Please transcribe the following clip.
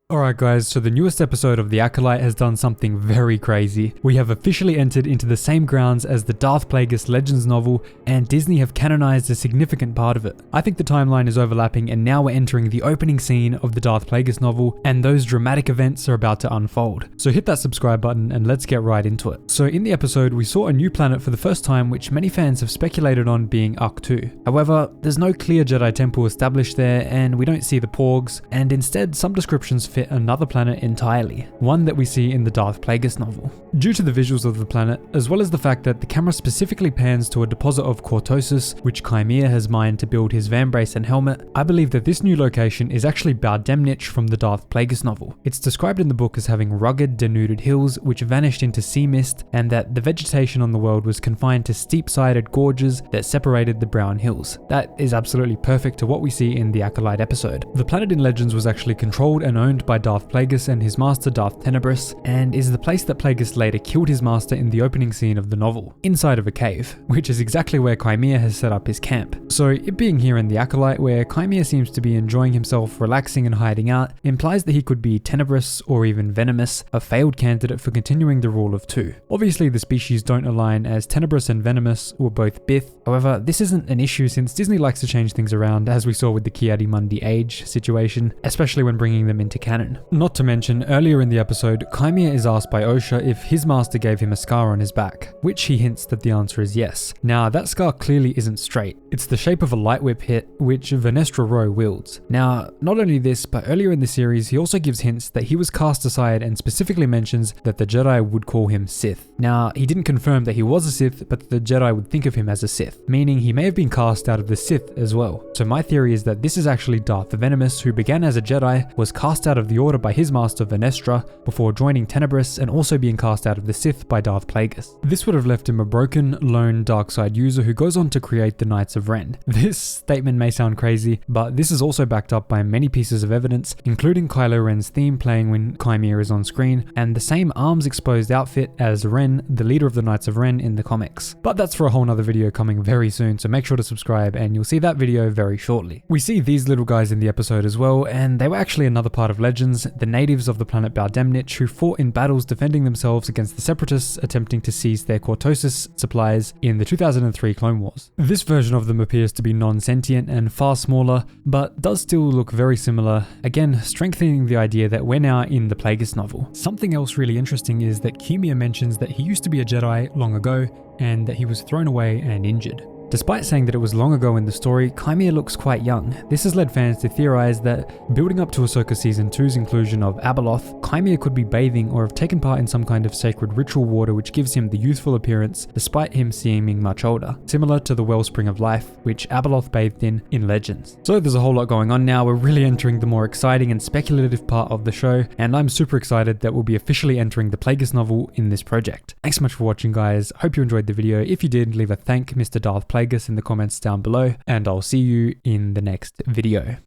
Alright guys, so the newest episode of the Acolyte has done something very crazy. We have officially entered into the same grounds as the DARTH Plagueis Legends novel, and Disney have canonized a significant part of it. I think the timeline is overlapping, and now we're entering the opening scene of the DARTH Plagueis novel, and those dramatic events are about to unfold. So hit that subscribe button and let's get right into it. So in the episode, we saw a new planet for the first time, which many fans have speculated on being Ahch-To. However, there's no clear Jedi temple established there, and we don't see the Porgs, and instead some descriptions fit another planet entirely, one that we see in the DARTH Plagueis novel. Due to the visuals of the planet, as well as the fact that the camera specifically pans to a deposit of cortosis, which Chimera has mined to build his vambrace and helmet, I believe that this new location is actually Bal'Demnic from the DARTH Plagueis novel. It's described in the book as having rugged, denuded hills which vanished into sea mist, and that the vegetation on the world was confined to steep-sided gorges that separated the brown hills. That is absolutely perfect to what we see in the Acolyte episode. The planet in Legends was actually controlled and owned by Darth Plagueis and his master Darth Tenebrous, and is the place that Plagueis later killed his master in the opening scene of the novel, inside of a cave, which is exactly where Chimera has set up his camp. So it being here in the Acolyte, where Chimera seems to be enjoying himself, relaxing and hiding out, implies that he could be Tenebrous or even Venomous, a failed candidate for continuing the rule of two. Obviously the species don't align, as Tenebrous and Venomous were both Bith. However, this isn't an issue since Disney likes to change things around, as we saw with the Ki-Adi-Mundi age situation, especially when bringing them into canon. Not to mention, earlier in the episode, Chimera is asked by Osha if his master gave him a scar on his back, which he hints that the answer is yes. Now, that scar clearly isn't straight. It's the shape of a light whip hit, which Vernestra Rwoh wields. Now, not only this, but earlier in the series, he also gives hints that he was cast aside and specifically mentions that the Jedi would call him Sith. Now, he didn't confirm that he was a Sith, but the Jedi would think of him as a Sith, meaning he may have been cast out of the Sith as well. So my theory is that this is actually Darth Venomous, who began as a Jedi, was cast out of the Order by his master Vernestra, before joining Tenebrous and also being cast out of the Sith by Darth Plagueis. This would have left him a broken, lone dark side user who goes on to create the Knights of Ren. This statement may sound crazy, but this is also backed up by many pieces of evidence, including Kylo Ren's theme playing when Chimera is on screen, and the same arms exposed outfit as Ren, the leader of the Knights of Ren in the comics. But that's for a whole nother video coming very soon, so make sure to subscribe and you'll see that video very shortly. We see these little guys in the episode as well, and they were actually another part of Legends, the natives of the planet Bal'Demnic who fought in battles defending themselves against the Separatists attempting to seize their cortosis supplies in the 2003 Clone Wars. This version of them appears to be non-sentient and far smaller, but does still look very similar, again strengthening the idea that we're now in the Plagueis novel. Something else really interesting is that Chimera mentions that he used to be a Jedi long ago and that he was thrown away and injured. Despite saying that it was long ago in the story, Chimera looks quite young. This has led fans to theorize that, building up to Ahsoka Season 2's inclusion of Abeloth, Chimera could be bathing or have taken part in some kind of sacred ritual water which gives him the youthful appearance despite him seeming much older, similar to the Wellspring of Life, which Abeloth bathed in Legends. So there's a whole lot going on now. We're really entering the more exciting and speculative part of the show, and I'm super excited that we'll be officially entering the Plagueis novel in this project. Thanks so much for watching, guys. Hope you enjoyed the video. If you did, leave a thank Mr. Darth Plagueis in the comments down below, and I'll see you in the next video.